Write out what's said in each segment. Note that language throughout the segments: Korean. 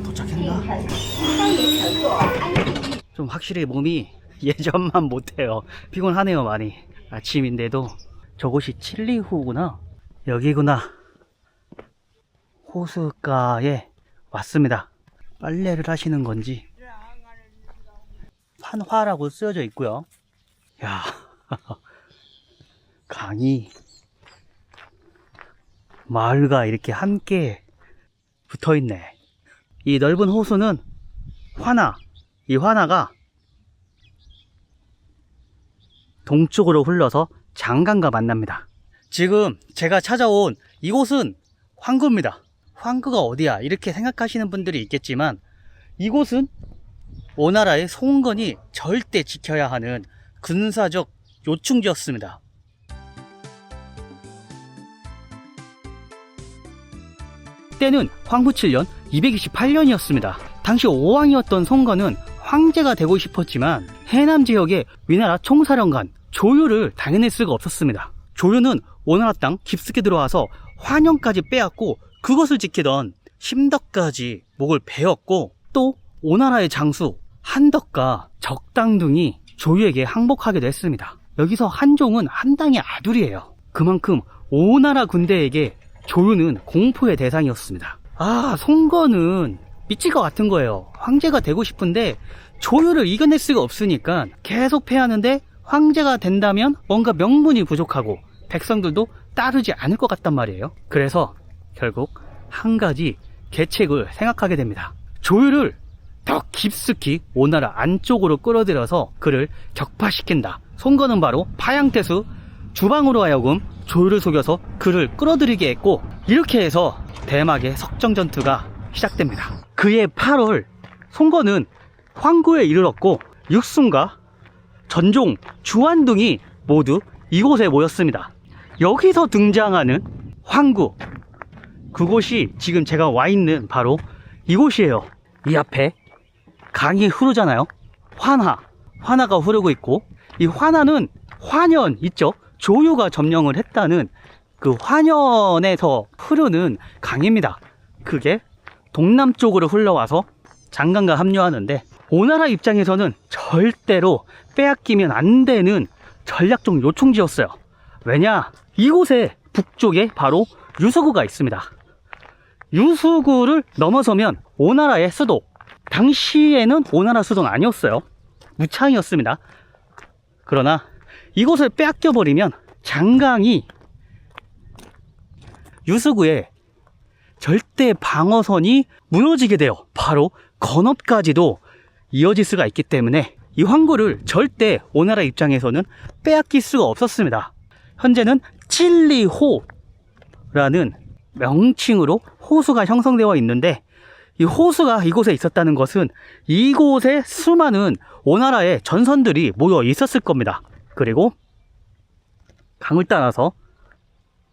도착했나? 좀 확실히 몸이 예전만 못해요. 피곤하네요 많이. 아침인데도 저곳이 칠리호구나. 여기구나. 호숫가에 왔습니다. 빨래를 하시는 건지 환화라고 쓰여져 있고요. 야, 강이 마을과 이렇게 함께 붙어있네. 이 넓은 호수는 환화, 이 환화가 동쪽으로 흘러서 장강과 만납니다. 지금 제가 찾아온 이곳은 황구입니다. 황구가 어디야? 이렇게 생각하시는 분들이 있겠지만 이곳은 오나라의 송건이 절대 지켜야 하는 군사적 요충지였습니다. 때는 황후 7년 228년이었습니다. 당시 오왕이었던 송건은 황제가 되고 싶었지만 해남 지역의 위나라 총사령관 조유를 당해낼 수가 없었습니다. 조유는 오나라 땅 깊숙이 들어와서 환영까지 빼앗고 그것을 지키던 심덕까지 목을 베었고, 또 오나라의 장수 한덕과 적당둥이 조유에게 항복하기도 했습니다. 여기서 한종은 한당의 아들이에요. 그만큼 오나라 군대에게 조유는 공포의 대상이었습니다. 송건은 미칠 것 같은 거예요. 황제가 되고 싶은데 조유를 이겨낼 수가 없으니까 계속 패하는데, 황제가 된다면 뭔가 명분이 부족하고 백성들도 따르지 않을 것 같단 말이에요. 그래서 결국 한 가지 계책을 생각하게 됩니다. 조유를 더 깊숙이 오나라 안쪽으로 끌어들여서 그를 격파시킨다. 송건은 바로 파양태수 주방으로 하여금 조유를 속여서 그를 끌어들이게 했고, 이렇게 해서 대막의 석정전투가 시작됩니다. 그해 8월 송건은 황구에 이르렀고 육순과 전종, 주한둥이 모두 이곳에 모였습니다. 여기서 등장하는 황구, 그곳이 지금 제가 와 있는 바로 이곳이에요. 이 앞에 강이 흐르잖아요. 환화가 흐르고 있고, 이 환화는 환현 있죠? 조유가 점령을 했다는 그 환현에서 흐르는 강입니다. 그게 동남쪽으로 흘러와서 장강과 합류하는데, 오나라 입장에서는 절대로 빼앗기면 안 되는 전략적 요충지였어요. 왜냐? 이곳에 북쪽에 바로 유수구가 있습니다. 유수구를 넘어서면 오나라의 수도, 당시에는 오나라 수도는 아니었어요. 무창이었습니다. 그러나 이곳을 빼앗겨버리면 장강이 유수구에 절대 방어선이 무너지게 돼요. 바로 건업까지도 이어질 수가 있기 때문에 이 황구를 절대 오나라 입장에서는 빼앗길 수가 없었습니다. 현재는 칠리호라는 명칭으로 호수가 형성되어 있는데, 이 호수가 이곳에 있었다는 것은 이곳에 수많은 오나라의 전선들이 모여 있었을 겁니다. 그리고 강을 따라서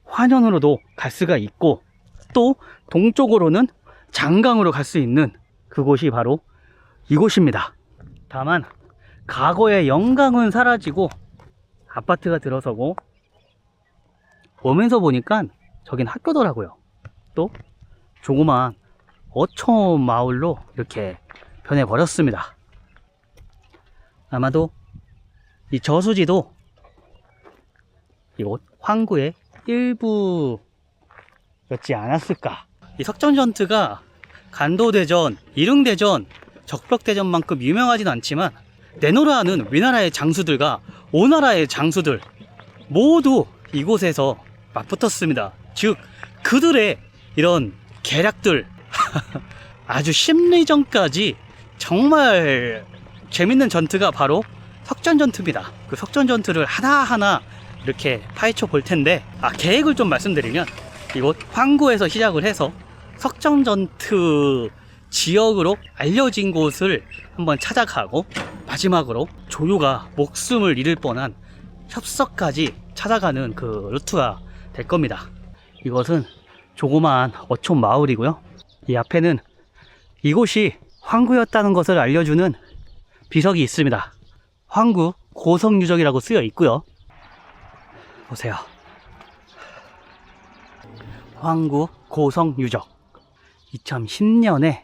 환현으로도 갈 수가 있고, 또 동쪽으로는 장강으로 갈 수 있는 그곳이 바로 이곳입니다. 다만 과거의 영광은 사라지고 아파트가 들어서고, 오면서 보니까 저긴 학교더라고요. 또 조그만 어촌 마을로 이렇게 변해버렸습니다. 아마도 이 저수지도 이곳 황구의 일부였지 않았을까. 이 석전전투가 간도대전, 일흥대전, 적벽대전만큼 유명하진 않지만 내노라하는 위나라의 장수들과 오나라의 장수들 모두 이곳에서 맞붙었습니다. 즉 그들의 이런 계략들 아주 심리전까지 정말 재밌는 전투가 바로 석전전투입니다. 그 석전전투를 하나하나 이렇게 파헤쳐 볼 텐데, 계획을 좀 말씀드리면 이곳 황구에서 시작을 해서 석전전투 지역으로 알려진 곳을 한번 찾아가고, 마지막으로 조유가 목숨을 잃을 뻔한 협석까지 찾아가는 그 루트가 될 겁니다. 이것은 조그마한 어촌 마을이고요. 이 앞에는 이곳이 황구였다는 것을 알려주는 비석이 있습니다. 황구 고성유적이라고 쓰여 있고요. 보세요. 황구 고성유적. 2010년에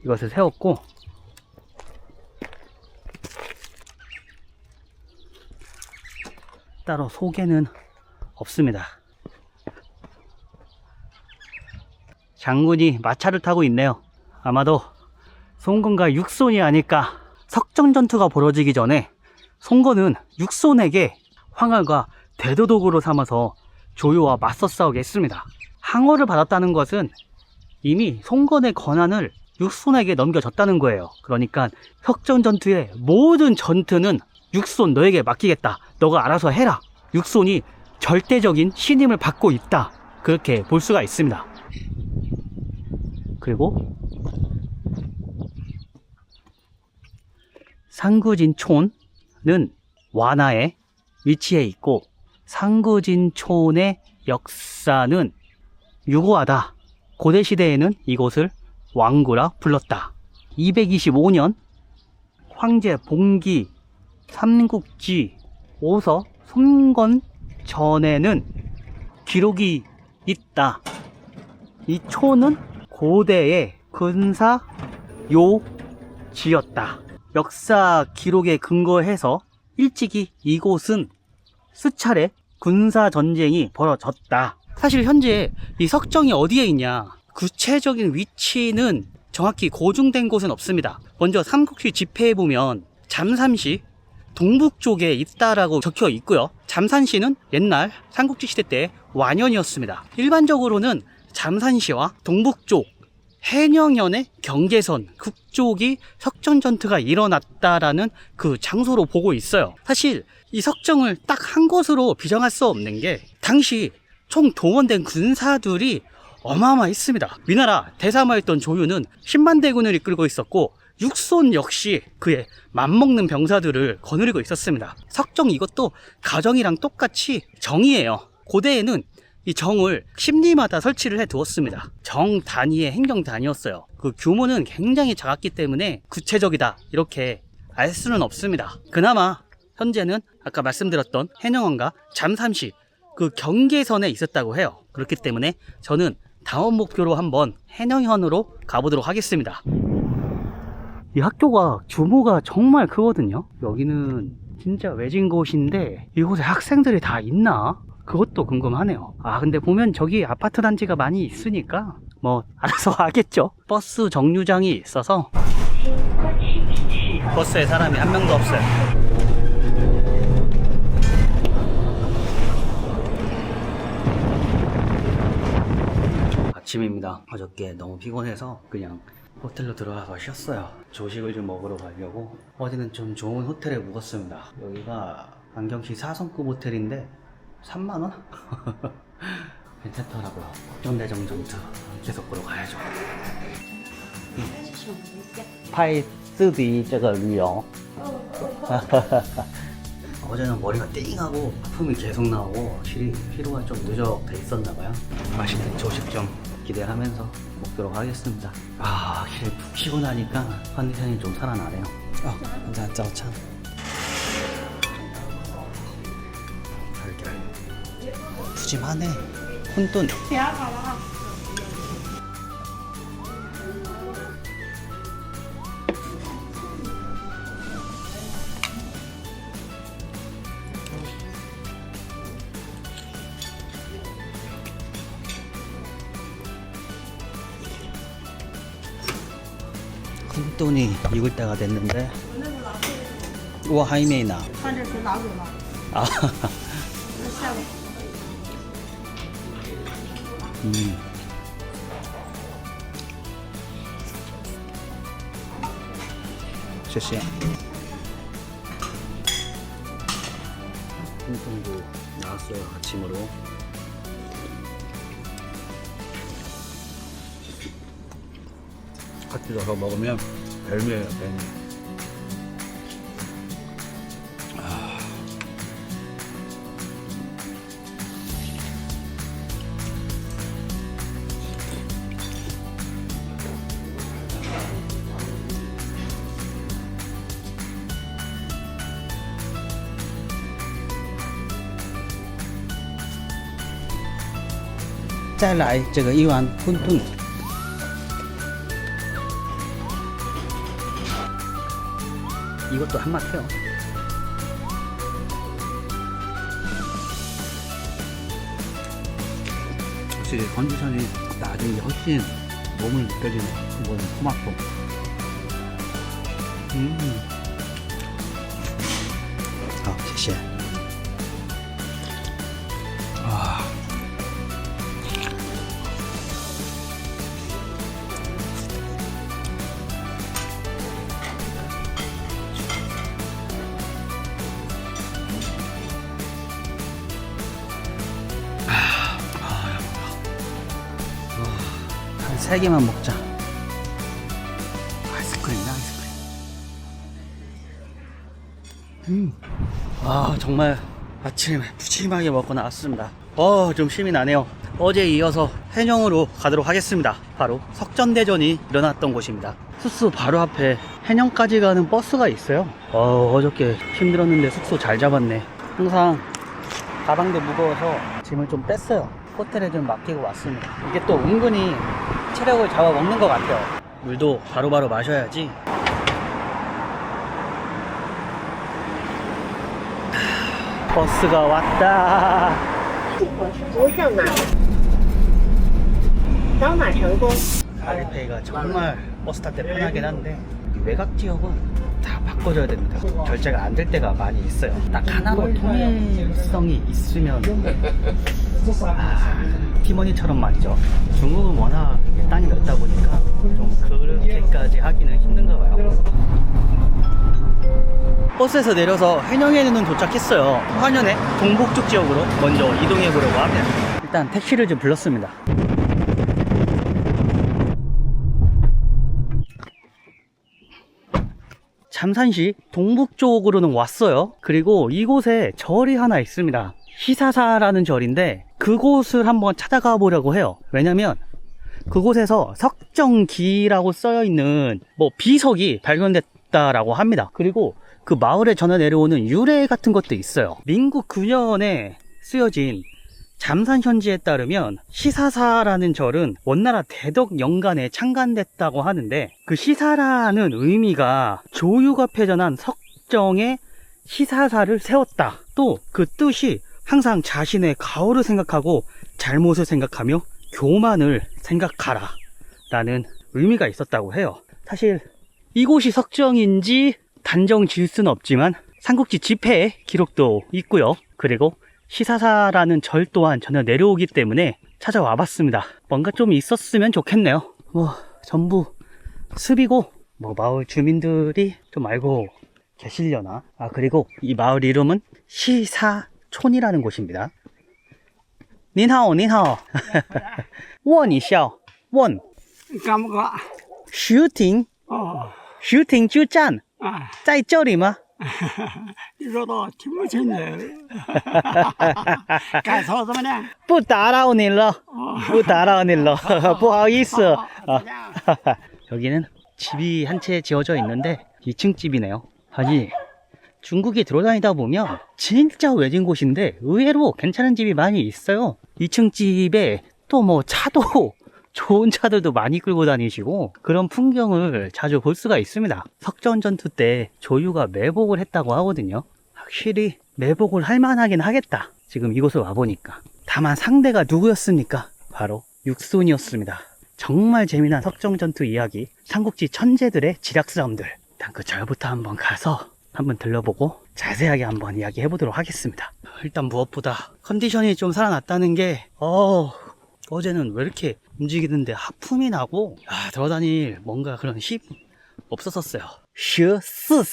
이것을 세웠고, 따로 소개는 없습니다. 장군이 마차를 타고 있네요. 아마도 송건과 육손이 아닐까. 석정 전투가 벌어지기 전에 송건은 육손에게 황홀과 대도독으로 삼아서 조유와 맞서 싸우게 했습니다. 항어를 받았다는 것은 이미 송건의 권한을 육손에게 넘겨줬다는 거예요. 그러니까 석정 전투의 모든 전투는 육손 너에게 맡기겠다. 너가 알아서 해라. 육손이 절대적인 신임을 받고 있다. 그렇게 볼 수가 있습니다. 그리고 상구진촌은 완화에 위치해 있고, 상구진촌의 역사는 유구하다. 고대시대에는 이곳을 왕구라 불렀다. 225년 황제 봉기 삼국지 5서 송건 전에는 기록이 있다. 이 초는 고대의 군사 요지였다. 역사 기록에 근거해서 일찍이 이곳은 수차례 군사 전쟁이 벌어졌다. 사실 현재 이 석정이 어디에 있냐, 구체적인 위치는 정확히 고증된 곳은 없습니다. 먼저 삼국시 지폐에 보면 잠산시 동북쪽에 있다라고 적혀 있고요. 잠산시는 옛날 삼국지 시대 때 완현이었습니다. 일반적으로는 잠산시와 동북쪽 해녕현의 경계선 그쪽이 석정 전투가 일어났다라는 그 장소로 보고 있어요. 사실 이 석정을 딱 한 곳으로 비정할 수 없는 게, 당시 총 동원된 군사들이 어마어마했습니다. 위나라 대사마였던 조유는 10만 대군을 이끌고 있었고, 육손 역시 그의 맘먹는 병사들을 거느리고 있었습니다. 석정 이것도 가정이랑 똑같이 정이에요. 고대에는 이 정을 심리마다 설치를 해 두었습니다. 정 단위의 행정 단위였어요. 그 규모는 굉장히 작았기 때문에 구체적이다 이렇게 알 수는 없습니다. 그나마 현재는 아까 말씀드렸던 해녕원과 잠삼시 그 경계선에 있었다고 해요. 그렇기 때문에 저는 다음 목표로 한번 해녕현으로 가보도록 하겠습니다. 이 학교가 규모가 정말 크거든요. 여기는 진짜 외진 곳인데 이곳에 학생들이 다 있나? 그것도 궁금하네요. 근데 보면 저기 아파트 단지가 많이 있으니까 뭐 알아서 하겠죠. 버스 정류장이 있어서 버스에 사람이 한 명도 없어요. 아침입니다. 어저께 너무 피곤해서 그냥 호텔로 들어가서 쉬었어요. 조식을 좀 먹으러 가려고 어제는 좀 좋은 호텔에 묵었습니다. 여기가 안경시 4성급 호텔인데 3만원? 괜찮더라고요. 걱정대정 전투 계속 보러 가야죠. 拍视频这个旅游 어제는 머리가 띵하고 아픔이 계속 나오고 확실히 피로가 좀 누적돼 있었나봐요. 맛있는 조식 좀 기대하면서 먹도록 하겠습니다. 확실히 푹 쉬고 나니까 컨디션이 좀 살아나네요. 한잔 짜오찬. 푸짐하네. 혼돈. 혼돈이 익을 때가 됐는데. 우와, 하이메이나. 看这是哪种吗？ 아. 下午 谢谢. 홍통도 나왔어요. 아침으로. 같이 넣어서 먹으면 별미예요. 별미.再来这个一碗馄饨。 이것도 한맛 해요. 확실히 컨디션이 나중에 훨씬 몸을 느껴지는 이건 토마토. 아, 谢谢. 아. 한 3개만 먹자. 아이스크림이다, 아이스크림. 아, 정말 아침에 푸짐하게 먹고 나왔습니다. 좀 힘이 나네요. 어제에 이어서 해녕으로 가도록 하겠습니다. 바로 석전대전이 일어났던 곳입니다. 숙소 바로 앞에 해녕까지 가는 버스가 있어요. 어저께 힘들었는데 숙소 잘 잡았네. 항상 가방도 무거워서 짐을 좀 뺐어요. 호텔에 좀 맡기고 왔습니다. 이게 또 은근히 체력을 잡아먹는 것 같아요. 물도 바로바로 마셔야지. 버스가 왔다. 无上马，扫码成功。 알리페이가 정말 버스 탈 때 편하긴 한데 이 외곽 지역은 다 바꿔줘야 됩니다. 결제가 안 될 때가 많이 있어요. 딱 하나로 통일성이 있으면 티머니처럼 말이죠. 중국은 워낙 땅이 넓다 보니까 좀 그렇게까지 하기는 힘든가 봐요. 버스에서 내려서 해녕에는 도착했어요. 화년의 동북쪽 지역으로 먼저 이동해 보려고 합니다. 일단 택시를 좀 불렀습니다. 잠산시 동북쪽으로는 왔어요. 그리고 이곳에 절이 하나 있습니다. 시사사라는 절인데 그곳을 한번 찾아가 보려고 해요. 왜냐면 그곳에서 석정기라고 써있는 비석이 발견됐다라고 합니다. 그리고 그 마을에 전해 내려오는 유래 같은 것도 있어요. 민국 9년에 쓰여진 잠산현지에 따르면 시사사라는 절은 원나라 대덕 연간에 창간됐다고 하는데 그 시사라는 의미가 조유가 패전한 석정에 시사사를 세웠다. 또 그 뜻이 항상 자신의 가오를 생각하고 잘못을 생각하며 교만을 생각하라 라는 의미가 있었다고 해요. 사실 이곳이 석정인지 단정 지을 수는 없지만 삼국지 지폐에 기록도 있고요. 그리고 시사사라는 절 또한 전혀 내려오기 때문에 찾아와 봤습니다. 뭔가 좀 있었으면 좋겠네요. 전부 습이고 마을 주민들이 좀 알고 계시려나. 그리고 이 마을 이름은 시사촌이라는 곳입니다. 닌하오 닌하오. 원이샤오 원. 干不干？ 슈팅 哦， 슈팅 쭈짠 啊，在这里吗？你说到听不清呢。干草怎么呢？不打扰你了，不打扰你了，不好意思。 여기는 집이 한 채 지어져 있는데 2층 집이네요. 아니 중국에 돌아다니다 보면 진짜 외진 곳인데 의외로 괜찮은 집이 많이 있어요. 2층 집에 또 차도 좋은 차들도 많이 끌고 다니시고 그런 풍경을 자주 볼 수가 있습니다. 석전전투 때 조유가 매복을 했다고 하거든요. 확실히 매복을 할 만하긴 하겠다. 지금 이곳을 와보니까. 다만 상대가 누구였습니까? 바로 육손이었습니다. 정말 재미난 석정전투 이야기, 삼국지 천재들의 지략 싸움들. 일단 그 절부터 한번 가서 한번 들려보고 자세하게 한번 이야기 해보도록 하겠습니다. 일단 무엇보다 컨디션이 좀 살아났다는 게 어제는 왜 이렇게 움직이는데 하품이 나고 돌아다닐 뭔가 그런 힘 없었어요. 14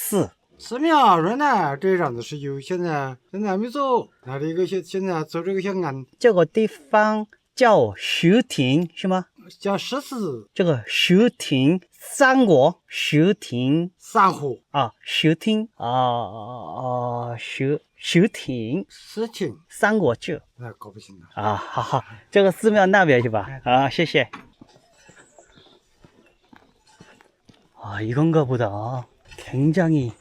寺庙人呢，这样子是有，现在还没走，他这个现在走这个小岸这个地方叫石亭是吗？叫14这个石亭三国石亭三户石亭石亭事情，三国志那搞不清了。好好，这个寺庙那边是吧？谢谢。 이건가 보다. 굉장히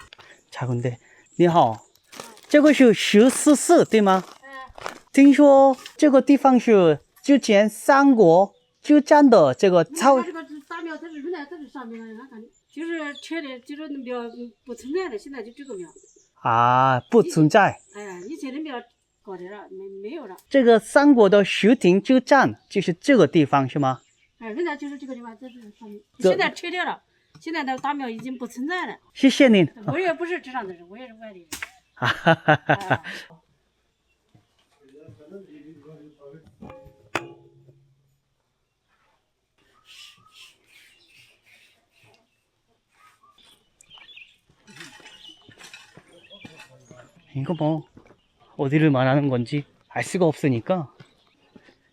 작은데. 你好，这个是14寺对吗？听说这个地方是之前三国之战的这个操。 这个是三庙在日本呢，在这上面俺看就是拆的，就是那庙不存在了，现在就这个庙。 啊，不存在。 哎，以前的庙搞的了，没有了。这个三国的石亭之战就是这个地方是吗？哎，现在就是这个地方，在这上面，这现在拆掉了。现在的大庙已经不存在了。谢谢您。我也不是这上的人，我也是外地人。哈哈哈哈。哎 이거 뭐 어디를 말하는 건지 알 수가 없으니까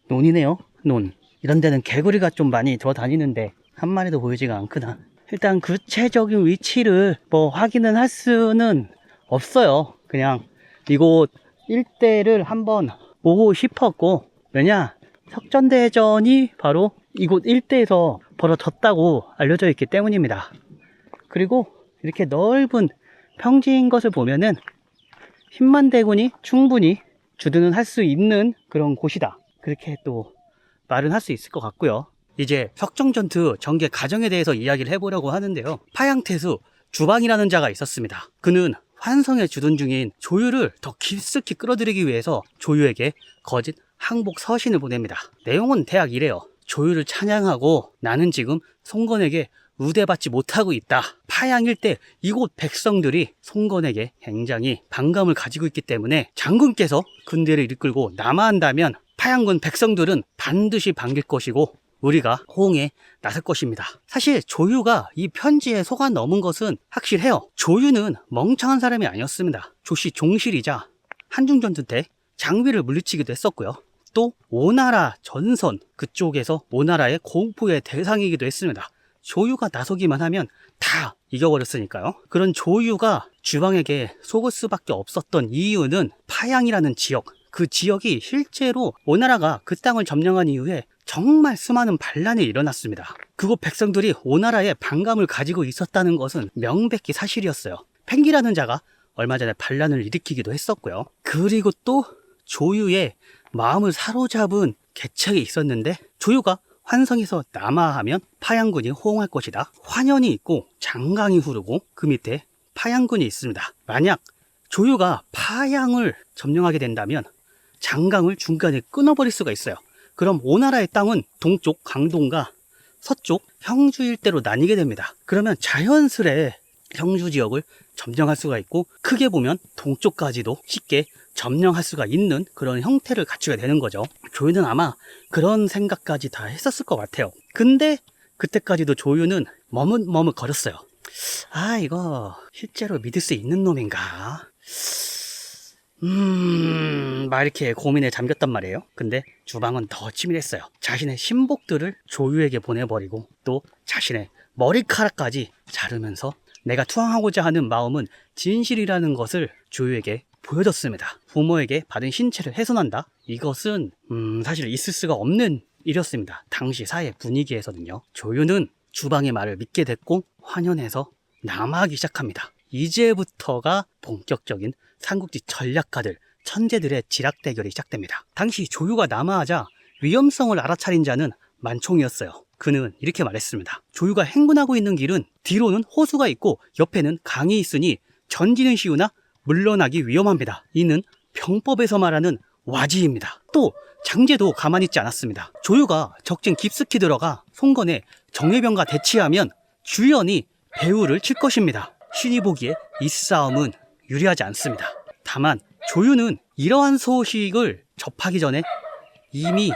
논이네요. 논. 이런 데는 개구리가 좀 많이 돌아다니는데 한 마리도 보이지가 않구나. 일단 구체적인 위치를 뭐 확인은 할 수는 없어요. 그냥 이곳 일대를 한번 보고 싶었고, 왜냐 석전대전이 바로 이곳 일대에서 벌어졌다고 알려져 있기 때문입니다. 그리고 이렇게 넓은 평지인 것을 보면은 10만 대군이 충분히 주둔을 할 수 있는 그런 곳이다, 그렇게 또 말은 할 수 있을 것 같고요. 이제 석정전투 전개 과정에 대해서 이야기를 해보려고 하는데요. 파양태수 주방이라는 자가 있었습니다. 그는 환성에 주둔 중인 조유를 더 깊숙이 끌어들이기 위해서 조유에게 거짓 항복 서신을 보냅니다. 내용은 대략 이래요. 조유를 찬양하고 나는 지금 송건에게 우대받지 못하고 있다. 파양 일대 이곳 백성들이 송건에게 굉장히 반감을 가지고 있기 때문에 장군께서 군대를 이끌고 남하한다면 파양군 백성들은 반드시 반길 것이고 우리가 호응에 나설 것입니다. 사실 조유가 이 편지에 속아 넘은 것은 확실해요. 조유는 멍청한 사람이 아니었습니다. 조씨 종실이자 한중전투 때 장비를 물리치기도 했었고요. 또 오나라 전선 그쪽에서 오나라의 공포의 대상이기도 했습니다. 조유가 나서기만 하면 다 이겨버렸으니까요. 그런 조유가 주방에게 속을 수밖에 없었던 이유는 파양이라는 지역, 그 지역이 실제로 오나라가 그 땅을 점령한 이후에 정말 수많은 반란이 일어났습니다. 그곳 백성들이 오나라에 반감을 가지고 있었다는 것은 명백히 사실이었어요. 팽기라는 자가 얼마 전에 반란을 일으키기도 했었고요. 그리고 또 조유의 마음을 사로잡은 계책이 있었는데, 조유가 환성에서 남하하면 파양군이 호응할 것이다. 환연이 있고 장강이 흐르고 그 밑에 파양군이 있습니다. 만약 조유가 파양을 점령하게 된다면 장강을 중간에 끊어버릴 수가 있어요. 그럼 오나라의 땅은 동쪽 강동과 서쪽 형주 일대로 나뉘게 됩니다. 그러면 자연스레 형주 지역을 점령할 수가 있고, 크게 보면 동쪽까지도 쉽게 점령할 수가 있는 그런 형태를 갖추게 되는 거죠. 조유는 아마 그런 생각까지 다 했었을 것 같아요. 근데 그때까지도 조유는 머뭇머뭇 거렸어요. 아, 이거 실제로 믿을 수 있는 놈인가? 막 이렇게 고민에 잠겼단 말이에요. 근데 주방은 더 치밀했어요. 자신의 신복들을 조유에게 보내버리고 또 자신의 머리카락까지 자르면서 내가 투항하고자 하는 마음은 진실이라는 것을 조유에게 보여줬습니다. 부모에게 받은 신체를 훼손한다? 이것은 사실 있을 수가 없는 일이었습니다. 당시 사회 분위기에서는요. 조유는 주방의 말을 믿게 됐고 환연해서 남하하기 시작합니다. 이제부터가 본격적인 삼국지 전략가들, 천재들의 지락 대결이 시작됩니다. 당시 조유가 남하하자 위험성을 알아차린 자는 만총이었어요. 그는 이렇게 말했습니다. 조유가 행군하고 있는 길은 뒤로는 호수가 있고 옆에는 강이 있으니 전지는 쉬우나 물러나기 위험합니다. 이는 병법에서 말하는 와지입니다. 또 장제도 가만히 있지 않았습니다. 조유가 적진 깊숙이 들어가 송건의 정예병과 대치하면 주연이 배후를 칠 것입니다. 신이 보기에 이 싸움은 유리하지 않습니다. 다만 조유는 이러한 소식을 접하기 전에 이미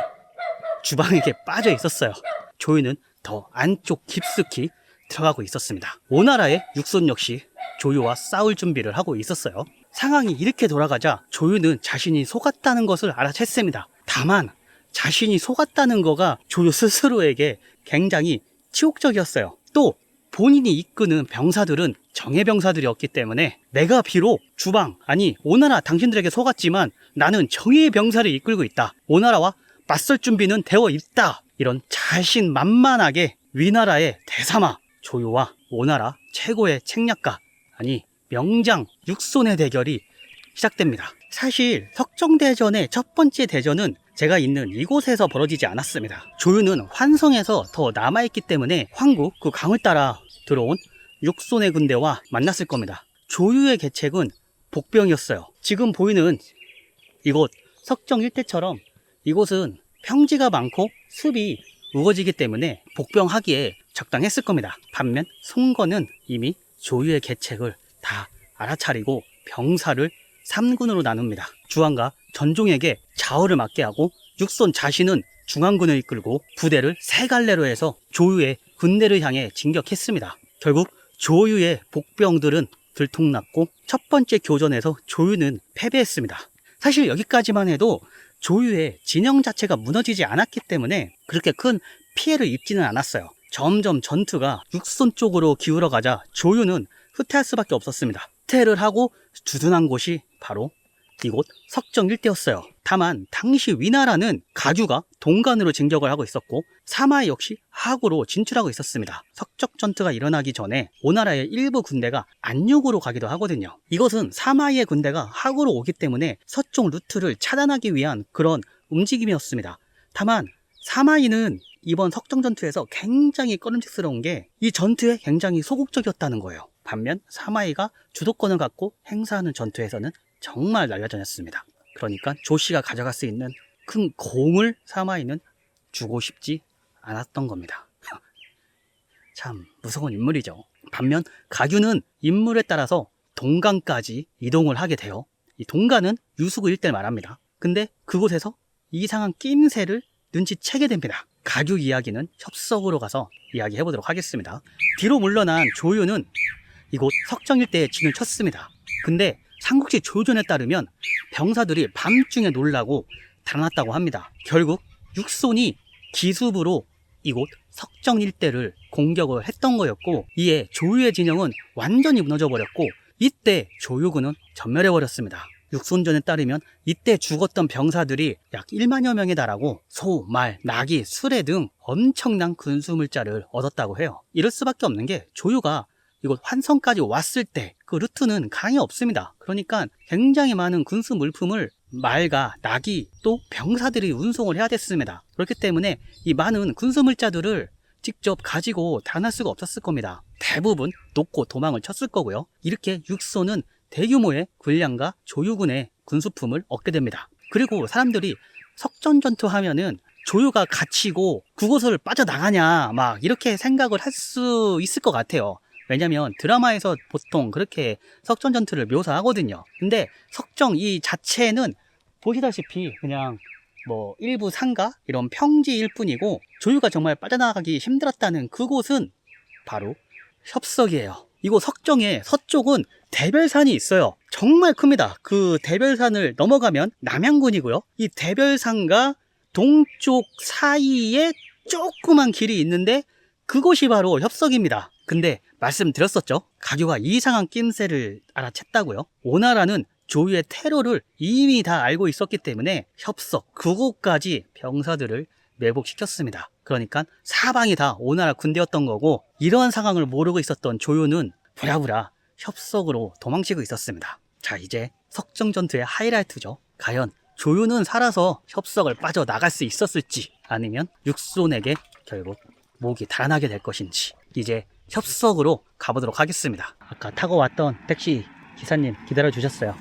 주방에게 빠져 있었어요. 조유는 더 안쪽 깊숙이 들어가고 있었습니다. 오나라의 육손 역시 조유와 싸울 준비를 하고 있었어요. 상황이 이렇게 돌아가자 조유는 자신이 속았다는 것을 알아챘습니다. 다만 자신이 속았다는 거가 조유 스스로에게 굉장히 치욕적이었어요. 또 본인이 이끄는 병사들은 정예병사들이었기 때문에 내가 비록 주방, 아니 오나라 당신들에게 속았지만 나는 정예의 병사를 이끌고 있다. 오나라와 맞설 준비는 되어 있다. 이런 자신만만하게 위나라의 대사마 조유와 오나라 최고의 책략가, 아니 명장 육손의 대결이 시작됩니다. 사실 석정대전의 첫 번째 대전은 제가 있는 이곳에서 벌어지지 않았습니다. 조유는 환성에서 더 남아있기 때문에 황국 그 강을 따라 들어온 육손의 군대와 만났을 겁니다. 조유의 계책은 복병이었어요. 지금 보이는 이곳 석정 일대처럼 이곳은 평지가 많고 습이 우거지기 때문에 복병하기에 적당했을 겁니다. 반면 송건은 이미 조유의 계책을 다 알아차리고 병사를 3군으로 나눕니다. 주왕과 전종에게 좌우를 맡게 하고 육손 자신은 중앙군을 이끌고 부대를 세 갈래로 해서 조유의 군대를 향해 진격했습니다. 결국 조유의 복병들은 들통났고 첫 번째 교전에서 조유는 패배했습니다. 사실 여기까지만 해도 조유의 진영 자체가 무너지지 않았기 때문에 그렇게 큰 피해를 입지는 않았어요. 점점 전투가 육손 쪽으로 기울어가자 조유는 후퇴할 수밖에 없었습니다. 후퇴를 하고 주둔한 곳이 바로 이곳 석정 일대였어요. 다만 당시 위나라는 가규가 동간으로 진격을 하고 있었고 사마이 역시 하구로 진출하고 있었습니다. 석적 전투가 일어나기 전에 오나라의 일부 군대가 안육으로 가기도 하거든요. 이것은 사마이의 군대가 하구로 오기 때문에 서쪽 루트를 차단하기 위한 그런 움직임이었습니다. 다만 사마이는 이번 석정 전투에서 굉장히 꺼림칙스러운 게 이 전투에 굉장히 소극적이었다는 거예요. 반면 사마이가 주도권을 갖고 행사하는 전투에서는 정말 날라다녔습니다. 그러니까 조씨가 가져갈 수 있는 큰 공을 사마이는 주고 싶지 않았던 겁니다. 참 무서운 인물이죠. 반면 가규는 인물에 따라서 동간까지 이동을 하게 돼요. 이 동간은 유수구 일대를 말합니다. 근데 그곳에서 이상한 낌새를 눈치채게 됩니다. 가규 이야기는 협석으로 가서 이야기해 보도록 하겠습니다. 뒤로 물러난 조유는 이곳 석정 일대에 진을 쳤습니다. 근데 삼국지 조전에 따르면 병사들이 밤중에 놀라고 달아났다고 합니다. 결국 육손이 기습으로 이곳 석정 일대를 공격을 했던 거였고 이에 조유의 진영은 완전히 무너져 버렸고 이때 조유군은 전멸해버렸습니다. 육손전에 따르면 이때 죽었던 병사들이 약 1만여 명에 달하고 소, 말, 나귀, 수레 등 엄청난 군수물자를 얻었다고 해요. 이럴 수밖에 없는 게 조유가 이곳 환성까지 왔을 때 그 루트는 강이 없습니다. 그러니까 굉장히 많은 군수 물품을 말과 나귀 또 병사들이 운송을 해야 됐습니다. 그렇기 때문에 이 많은 군수 물자들을 직접 가지고 달아날 수가 없었을 겁니다. 대부분 놓고 도망을 쳤을 거고요. 이렇게 육손은 대규모의 군량과 조유군의 군수품을 얻게 됩니다. 그리고 사람들이 석전전투 하면은 조유가 갇히고 그곳을 빠져나가냐 막 이렇게 생각을 할 수 있을 것 같아요. 왜냐면 드라마에서 보통 그렇게 석전전투를 묘사하거든요. 근데 석정 이 자체는 보시다시피 그냥 뭐 일부 상가 이런 평지일 뿐이고 조유가 정말 빠져나가기 힘들었다는 그곳은 바로 협석이에요. 이곳 석정의 서쪽은 대별산이 있어요. 정말 큽니다. 그 대별산을 넘어가면 남양군이고요. 이 대별산과 동쪽 사이에 조그만 길이 있는데 그곳이 바로 협석입니다. 근데 말씀드렸었죠. 가규가 이상한 낌새를 알아챘다고요. 오나라는 조유의 테러를 이미 다 알고 있었기 때문에 협석 그곳까지 병사들을 매복시켰습니다. 그러니까 사방이 다 오나라 군대였던 거고 이러한 상황을 모르고 있었던 조유는 부랴부랴 협석으로 도망치고 있었습니다. 자, 이제 석정전투의 하이라이트죠. 과연 조유는 살아서 협석을 빠져나갈 수 있었을지 아니면 육손에게 결국 목이 달아나게 될 것인지 이제 협석으로 가보도록 하겠습니다. 아까 타고 왔던 택시 기사님 기다려 주셨어요.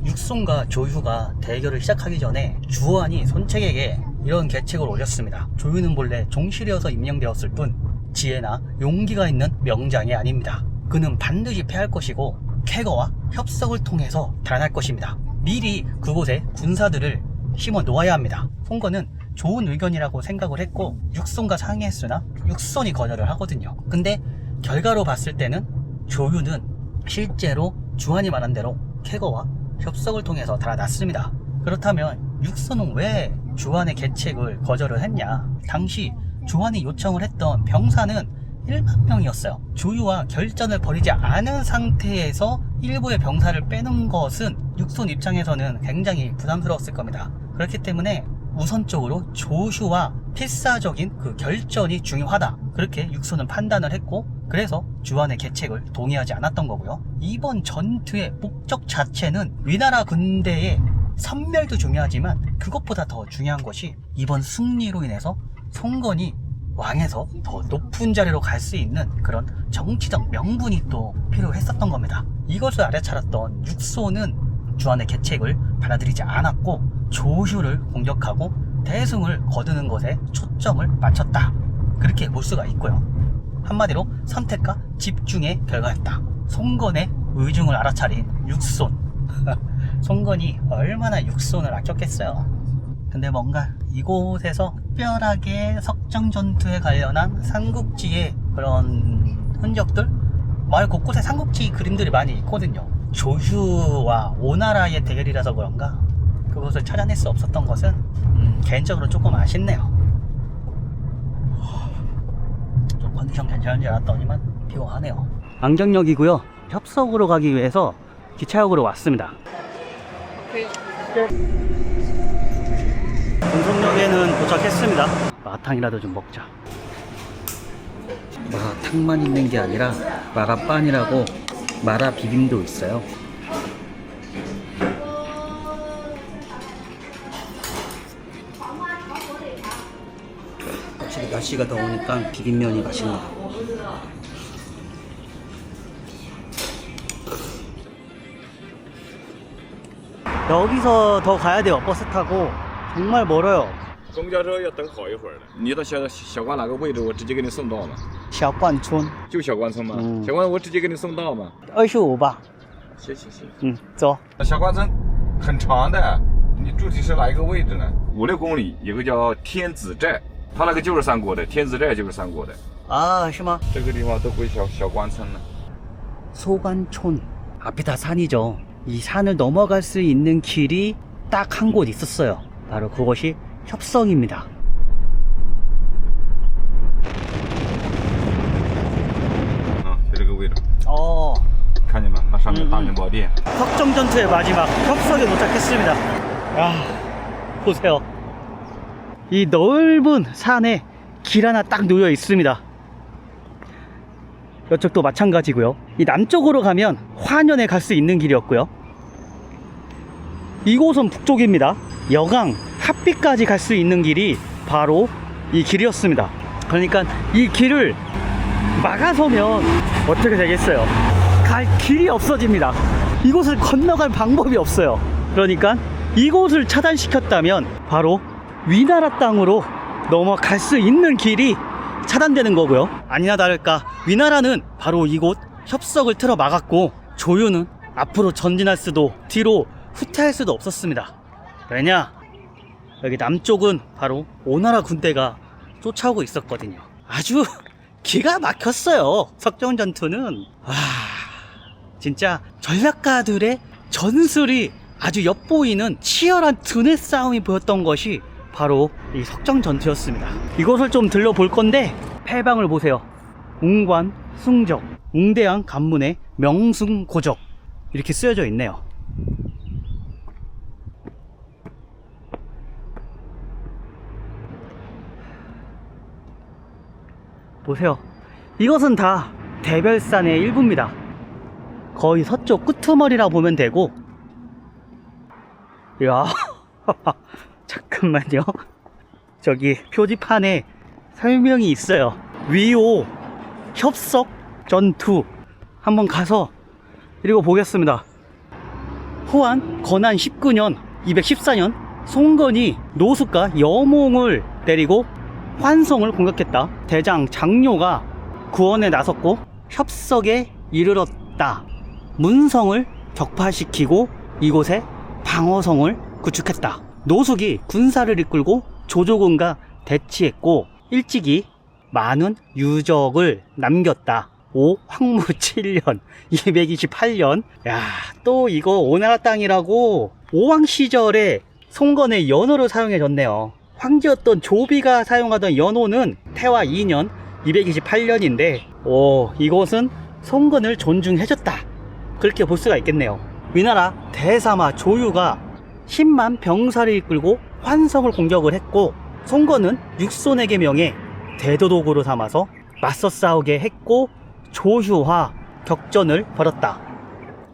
육손과 조유가 대결을 시작하기 전에 주원이 손책에게 이런 계책을 올렸습니다. 조유는 본래 종실이어서 임명되었을 뿐 지혜나 용기가 있는 명장이 아닙니다. 그는 반드시 패할 것이고 쾌거와 협석을 통해서 달아날 것입니다. 미리 그곳에 군사들을 심어 놓아야 합니다. 송건은 좋은 의견이라고 생각을 했고 육손과 상의했으나 육손이 거절을 하거든요. 근데 결과로 봤을 때는 조유는 실제로 주한이 말한 대로 쾌거와 협석을 통해서 달아났습니다. 그렇다면 육손은 왜 주한의 계책을 거절을 했냐? 당시 주한이 요청을 했던 병사는 1만 명이었어요. 조유와 결전을 벌이지 않은 상태에서 일부의 병사를 빼는 것은 육손 입장에서는 굉장히 부담스러웠을 겁니다. 그렇기 때문에 우선적으로 조슈와 필사적인 그 결전이 중요하다. 그렇게 육손은 판단을 했고 그래서 주안의 계책을 동의하지 않았던 거고요. 이번 전투의 목적 자체는 위나라 군대의 섬멸도 중요하지만 그것보다 더 중요한 것이 이번 승리로 인해서 송건이 왕에서 더 높은 자리로 갈 수 있는 그런 정치적 명분이 또 필요했었던 겁니다. 이것을 알아차렸던 육소는 주안의 계책을 받아들이지 않았고 조휴를 공격하고 대승을 거두는 것에 초점을 맞췄다. 그렇게 볼 수가 있고요. 한마디로 선택과 집중의 결과였다. 송건의 의중을 알아차린 육손. 송건이 얼마나 육손을 아꼈겠어요. 근데 뭔가 이곳에서 특별하게 석정 전투에 관련한 삼국지의 그런 흔적들? 마을 곳곳에 삼국지 그림들이 많이 있거든요. 조휴와 오나라의 대결이라서 그런가 그것을 찾아낼 수 없었던 것은 개인적으로 조금 아쉽네요. 좀 컨디션 괜찮은 줄 알았더니만 피곤하네요. 안경역이고요. 협석으로 가기 위해서 기차역으로 왔습니다. 분석역에는 도착했습니다. 마탕이라도 좀 먹자. 마탕만 있는 게 아니라 마라빵이라고 마라 비빔도 있어요. 확실히 날씨가 더우니까 비빔면이 맛있네요. 여기서 더 가야 돼요. 버스 타고. 정말 멀어요. 公交车要等好一会儿的。你到小关哪个位置，我直接给你送到了。 小关村就小关村吗？小关我直接给你送到吗？ 25吧。行。走。小关村很长的，你具体是哪一个位置呢？5、6公里有个叫天子寨，它那个就是三国的，天子寨就是三国的。啊，是吗？这个地方都归小关村了。 소관촌 앞이 다 산이죠. 이 산을 넘어갈 수 있는 길이 딱 한 곳 있었어요. 바로 그것이 협성입니다.就这个位置。 看见吗？那上面大雄宝殿。 석정 전투의 마지막 협성에 도착했습니다. 야, 보세요. 이 넓은 산에 길 하나 딱 놓여 있습니다. 이쪽도 마찬가지고요. 이 남쪽으로 가면 화년에 갈 수 있는 길이었고요. 이곳은 북쪽입니다. 여강 합비까지 갈 수 있는 길이 바로 이 길이었습니다. 그러니까 이 길을 막아서면 어떻게 되겠어요? 갈 길이 없어집니다. 이곳을 건너갈 방법이 없어요. 그러니까 이곳을 차단시켰다면 바로 위나라 땅으로 넘어갈 수 있는 길이 차단되는 거고요. 아니나 다를까 위나라는 바로 이곳 협석을 틀어 막았고 조유는 앞으로 전진할 수도 뒤로 후퇴할 수도 없었습니다. 왜냐? 여기 남쪽은 바로 오나라 군대가 쫓아오고 있었거든요. 아주 기가 막혔어요. 석정 전투는. 진짜 전략가들의 전술이 아주 엿보이는 치열한 두뇌 싸움이 보였던 것이 바로 이 석정 전투였습니다. 이곳을 좀 들러볼 건데 패방을 보세요. 웅관, 숭적, 웅대양 간문의 명승고적 이렇게 쓰여져 있네요. 보세요. 이것은 다 대별산의 일부입니다. 거의 서쪽 끄트머리라 보면 되고. 이야 잠깐만요. 저기 표지판에 설명이 있어요. 위오 협석 전투 한번 가서 읽어보겠습니다. 호안 건한 19년 214년 송건이 노숙과 여몽을 때리고 환성을 공격했다. 대장 장료가 구원에 나섰고 협석에 이르렀다. 문성을 격파시키고 이곳에 방어성을 구축했다. 노숙이 군사를 이끌고 조조군과 대치했고 일찍이 많은 유적을 남겼다. 오 황무 7년 228년. 야, 또 이거 오나라 땅이라고 오왕 시절에 송건의 연호를 사용해줬네요. 황제였던 조비가 사용하던 연호는 태화 2년 228년인데 이곳은 송건을 존중해줬다. 그렇게 볼 수가 있겠네요. 위나라 대사마 조유가 10만 병사를 이끌고 환성을 공격을 했고 송건은 육손에게 명해 대도독으로 삼아서 맞서 싸우게 했고 조휴와 격전을 벌였다.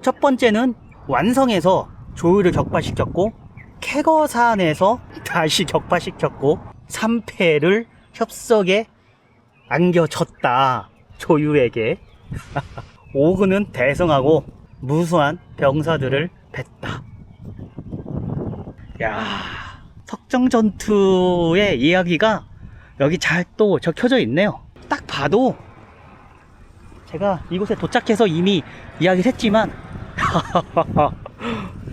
첫 번째는 완성해서 조유를 격파시켰고, 캐거산에서 다시 격파시켰고, 3패를 협석에 안겨줬다. 조유에게. 오그는 대성하고 무수한 병사들을 뱄다. 야, 석정전투의 이야기가 여기 잘 또 적혀져 있네요. 딱 봐도 제가 이곳에 도착해서 이미 이야기를 했지만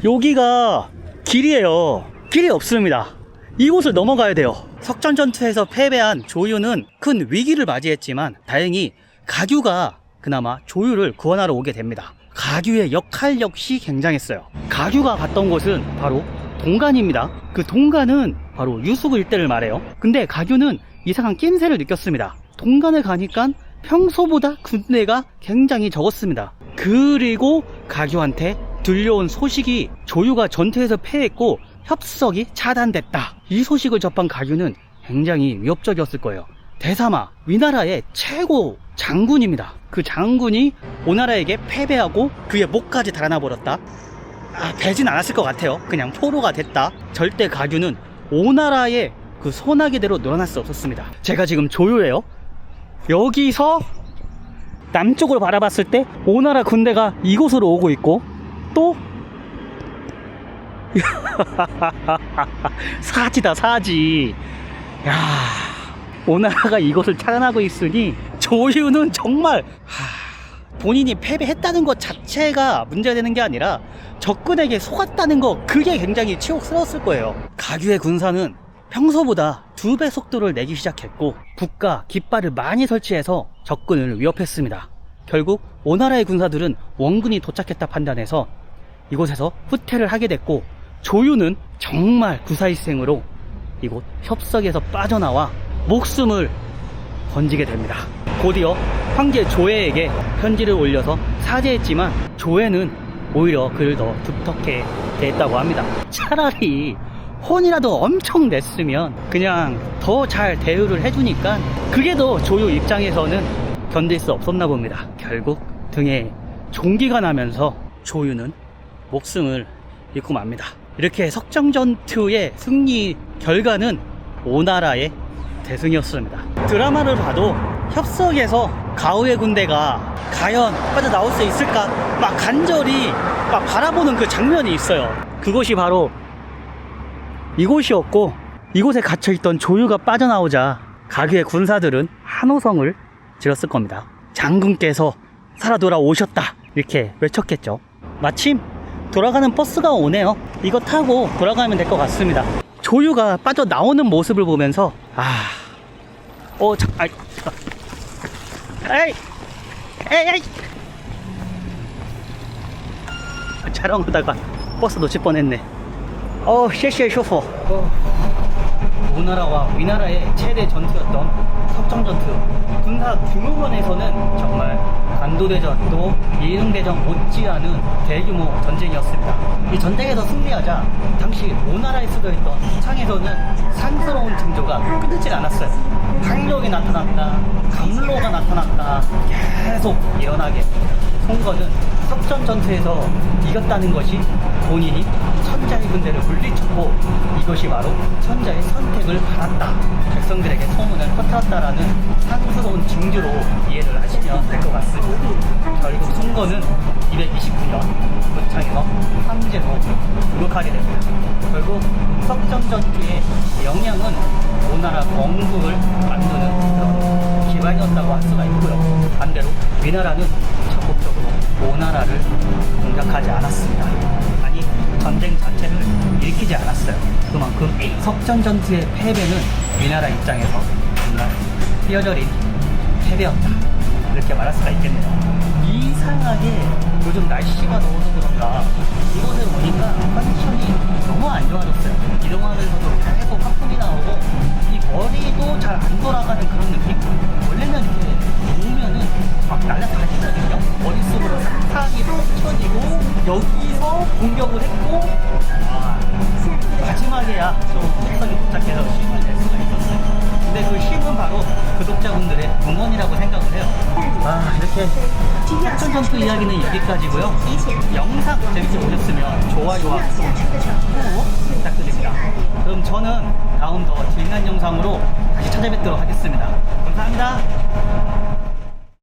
여기가 길이에요. 길이 없습니다. 이곳을 넘어가야 돼요. 석전전투에서 패배한 조유는 큰 위기를 맞이했지만 다행히 가규가 그나마 조유를 구원하러 오게 됩니다. 가규의 역할 역시 굉장했어요. 가규가 갔던 곳은 바로 동간입니다. 그 동간은 바로 유수부 일대를 말해요. 근데 가규는 이상한 낌새를 느꼈습니다. 동간에 가니까 평소보다 군대가 굉장히 적었습니다. 그리고 가규한테 들려온 소식이 조유가 전투에서 패했고 협석이 차단됐다. 이 소식을 접한 가규는 굉장히 위협적이었을 거예요. 대사마, 위나라의 최고 장군입니다. 그 장군이 오나라에게 패배하고 그의 목까지 달아나 버렸다. 되진 않았을 것 같아요. 그냥 포로가 됐다. 절대 가규는 오나라의 그 소나기대로 놀아날 수 없었습니다. 제가 지금 조유예요. 여기서 남쪽으로 바라봤을 때 오나라 군대가 이곳으로 오고 있고, 또 사지다 사지. 야, 오나라가 이곳을 차단하고 있으니 조유는 정말 본인이 패배했다는 것 자체가 문제가 되는 게 아니라 적군에게 속았다는 거, 그게 굉장히 치욕스러웠을 거예요. 가규의 군사는 평소보다 2배 속도를 내기 시작했고 국가 깃발을 많이 설치해서 적군을 위협했습니다. 결국 오나라의 군사들은 원군이 도착했다 판단해서 이곳에서 후퇴를 하게 됐고, 조유는 정말 구사일생으로 이곳 협석에서 빠져나와 목숨을 건지게 됩니다. 곧이어 황제 조회에게 편지를 올려서 사죄했지만 조회는 오히려 그를 더 두텁게 대했다고 합니다. 차라리 혼이라도 엄청 냈으면 그냥 더 잘 대우를 해주니까 그게 더 조유 입장에서는 견딜 수 없었나 봅니다. 결국 등에 종기가 나면서 조유는 목숨을 잃고 맙니다. 이렇게 석정전투의 승리 결과는 오나라의 대승이었습니다. 드라마를 봐도 협석에서 가우의 군대가 과연 빠져나올 수 있을까 막 간절히 막 바라보는 그 장면이 있어요. 그것이 바로 이곳이었고, 이곳에 갇혀있던 조유가 빠져나오자 가규의 군사들은 한호성을 지렀을 겁니다. 장군께서 살아 돌아오셨다 이렇게 외쳤겠죠. 마침 돌아가는 버스가 오네요. 이거 타고 돌아가면 될 것 같습니다. 조유가 빠져나오는 모습을 보면서 에이 촬영하다가 버스 놓칠 뻔했네.谢谢 쇼퍼. 오나라와 위나라의 최대 전투였던 석정전투. 군사 규모면에서는 정말 간도대전 또 예능대전 못지않은 대규모 전쟁이었습니다. 이 전쟁에서 승리하자 당시 오나라에 쓰여있던 창에서는 상스러운 징조가 끊이질 않았어요. 강력이 나타났다, 강로가 나타났다, 계속 일어나게. 송건은 석전전투에서 이겼다는 것이 본인이 천자의 군대를 물리쳤고 이것이 바로 천자의 선택을 받았다, 백성들에게 소문을 퍼뜨렸다라는 상스러운 징조로 이해를 하시면 될 것 같습니다. 결국 송건은 229년 부창에서 황제로 등극하게 됩니다. 결국 석전전투의 영향은 오나라 건국을 만드는 그런 기반이었다고 할 수가 있고요. 반대로 위나라는 적극적으로 오나라를 공격하지 않았습니다. 아니, 전쟁 자체를 일으키지 않았어요. 그만큼 석전전투의 패배는 위나라 입장에서 정말 뼈저린 패배였다, 이렇게 말할 수가 있겠네요. 이상하게 요즘 날씨가 더워서 그런가 이곳에 오니까 컨디션이 너무 안 좋아졌어요. 이동하면서도 계속 화품이 나오고 이 머리도 잘 안 돌아가는 그런 느낌? 원래는 이렇게 오면은 막 날아다니거든요. 머릿속으로 싹싹이 펼쳐지고 여기서 공격을 했고 마지막에야 좀 백성이 도착해서 힘을 낼 수가 있었어요. 근데 그 힘은 바로 그 구독자분들의 응원이라고 생각을 해요. 아, 이렇게 사촌 점프 이야기는 여기까지고요. 영상 재밌게 보셨으면 좋아요와 구독 부탁드립니다. 그럼 저는 다음 더 재미난 영상으로 다시 찾아뵙도록 하겠습니다. 감사합니다.